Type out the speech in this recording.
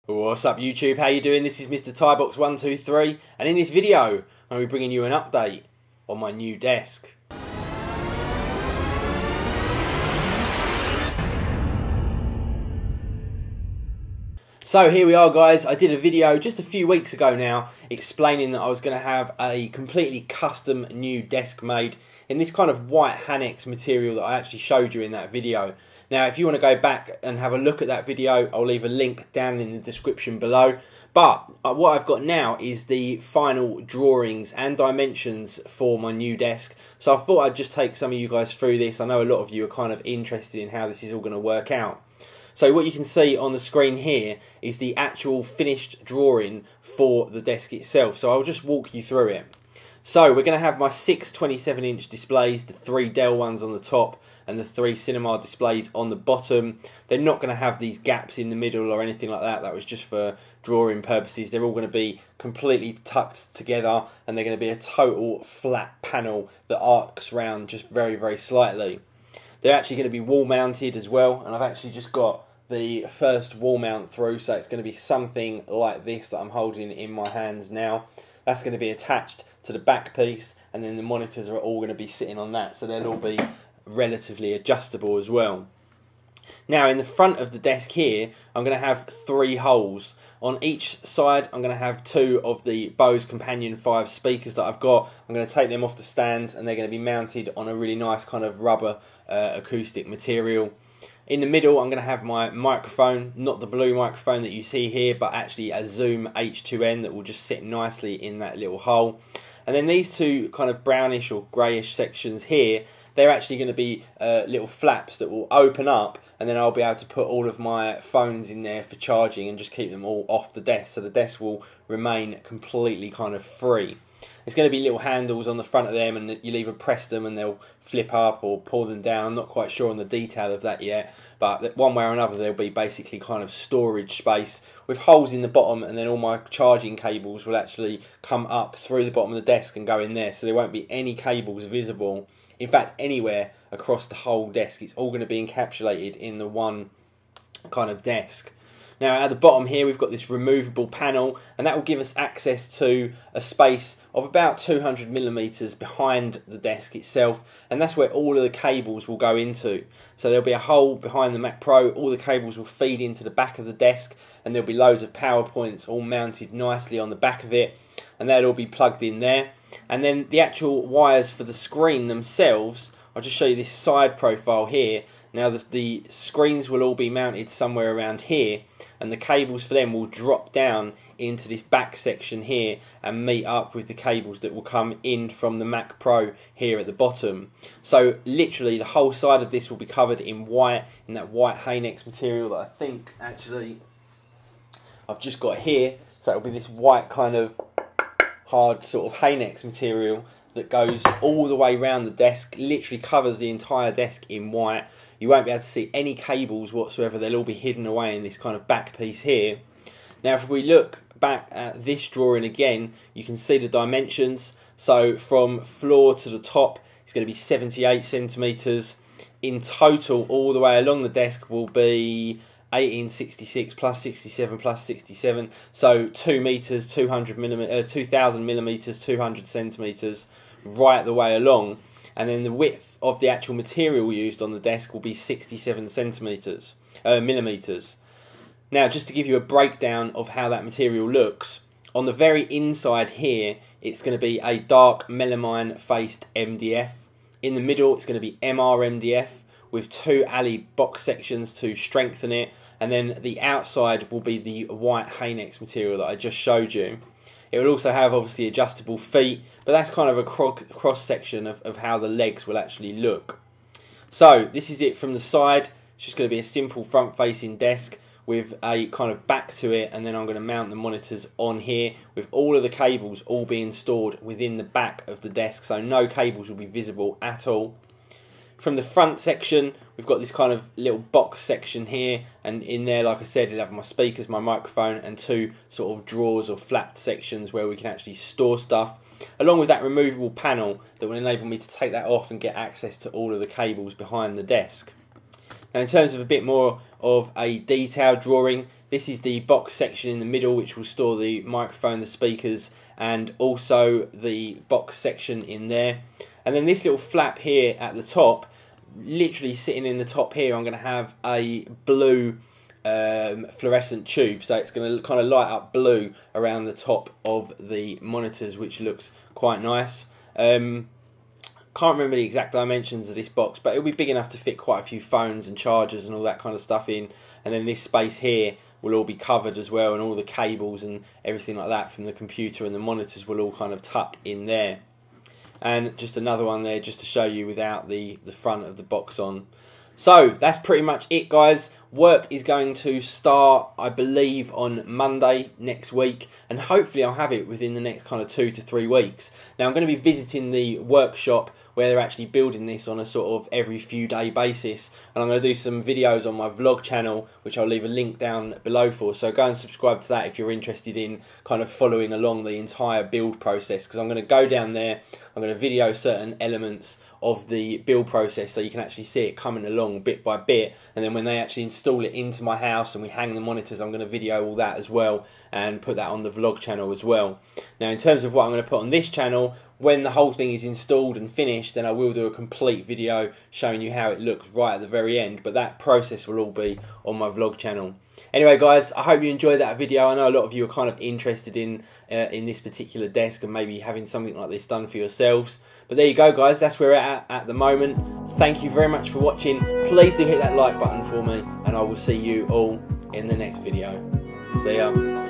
What's up YouTube, how you doing? This is Mr. Tybox123 and in this video I'm going to be bringing you an update on my new desk. So here we are guys, I did a video just a few weeks ago now explaining that I was going to have a completely custom new desk made in this kind of white Hanex material that I actually showed you in that video. Now if you want to go back and have a look at that video, I'll leave a link down in the description below. But what I've got now is the final drawings and dimensions for my new desk. So I thought I'd just take some of you guys through this. I know a lot of you are kind of interested in how this is all going to work out. So what you can see on the screen here is the actual finished drawing for the desk itself. So I'll just walk you through it. So we're going to have my 6 27-inch displays, the 3 Dell ones on the top and the 3 Cinema displays on the bottom. They're not going to have these gaps in the middle or anything like that. That was just for drawing purposes. They're all going to be completely tucked together and they're going to be a total flat panel that arcs round just very, very slightly. They're actually going to be wall mounted as well, and I've actually just got the first wall mount through, so it's going to be something like this that I'm holding in my hands now. That's going to be attached to the back piece, and then the monitors are all going to be sitting on that, so they'll all be relatively adjustable as well. Now in the front of the desk here, I'm going to have 3 holes. On each side I'm going to have 2 of the Bose Companion 5 speakers that I've got. I'm going to take them off the stands and they're going to be mounted on a really nice kind of rubber acoustic material. In the middle I'm going to have my microphone, not the blue microphone that you see here, but actually a Zoom H2N that will just sit nicely in that little hole. And then these 2 kind of brownish or greyish sections here, they're actually going to be little flaps that will open up, and then I'll be able to put all of my phones in there for charging and just keep them all off the desk, so the desk will remain completely kind of free. There's going to be little handles on the front of them, and you'll either press them and they'll flip up or pull them down. I'm not quite sure on the detail of that yet, but one way or another there'll be basically kind of storage space with holes in the bottom, and then all my charging cables will actually come up through the bottom of the desk and go in there, so there won't be any cables visible. In fact, anywhere across the whole desk. It's all going to be encapsulated in the one kind of desk. Now at the bottom here we've got this removable panel, and that will give us access to a space of about 200mm behind the desk itself, and that's where all of the cables will go into. So there'll be a hole behind the Mac Pro, all the cables will feed into the back of the desk, and there'll be loads of power points all mounted nicely on the back of it, and that'll all be plugged in there. And then the actual wires for the screen themselves, I'll just show you this side profile here. Now the screens will all be mounted somewhere around here, and the cables for them will drop down into this back section here and meet up with the cables that will come in from the Mac Pro here at the bottom. So literally the whole side of this will be covered in white, in that white Hanex material that I think actually I've just got here. So it'll be this white kind of hard sort of Hanex material that goes all the way around the desk, literally covers the entire desk in white. You won't be able to see any cables whatsoever, they'll all be hidden away in this kind of back piece here. Now if we look back at this drawing again, you can see the dimensions. So from floor to the top it's going to be 78 centimetres. In total all the way along the desk will be 1866 plus 67 plus 67, so 2 meters, 2000 millimeters, 200 centimeters right the way along, and then the width of the actual material used on the desk will be 67 centimeters, millimeters. Now just to give you a breakdown of how that material looks, on the very inside here it's going to be a dark melamine faced MDF. In the middle it's going to be MR MDF with 2 alley box sections to strengthen it, and then the outside will be the white Hanex material that I just showed you. It will also have obviously adjustable feet, but that's kind of a cross section of how the legs will actually look. So this is it from the side. It's just going to be a simple front facing desk with a kind of back to it, and then I'm going to mount the monitors on here with all of the cables all being stored within the back of the desk, so no cables will be visible at all. From the front section we've got this kind of little box section here, and in there, like I said, it'll have my speakers, my microphone, and 2 sort of drawers or flapped sections where we can actually store stuff, along with that removable panel that will enable me to take that off and get access to all of the cables behind the desk. Now in terms of a bit more of a detailed drawing, this is the box section in the middle, which will store the microphone, the speakers, and also the box section in there. And then this little flap here at the top, literally sitting in the top here, I'm going to have a blue fluorescent tube, so it's going to kind of light up blue around the top of the monitors, which looks quite nice. Can't remember the exact dimensions of this box, but it'll be big enough to fit quite a few phones and chargers and all that kind of stuff in. And then this space here will all be covered as well, and all the cables and everything like that from the computer and the monitors will all kind of tuck in there. And just another one there just to show you without the front of the box on. So that's pretty much it, guys. Work is going to start, I believe, on Monday next week, and hopefully I'll have it within the next kind of 2 to 3 weeks. Now I'm going to be visiting the workshop where they're actually building this on a sort of every few day basis, and I'm going to do some videos on my vlog channel, which I'll leave a link down below for, so go and subscribe to that if you're interested in kind of following along the entire build process, because I'm going to go down there, I'm going to video certain elements of the build process so you can actually see it coming along bit by bit, and then when they actually install it into my house and we hang the monitors, I'm going to video all that as well and put that on the vlog channel as well. Now in terms of what I'm going to put on this channel, when the whole thing is installed and finished, then I will do a complete video showing you how it looks right at the very end, but that process will all be on my vlog channel. Anyway guys, I hope you enjoyed that video. I know a lot of you are kind of interested in this particular desk and maybe having something like this done for yourselves. But there you go guys, that's where we're at the moment. Thank you very much for watching. Please do hit that like button for me, and I will see you all in the next video. See ya.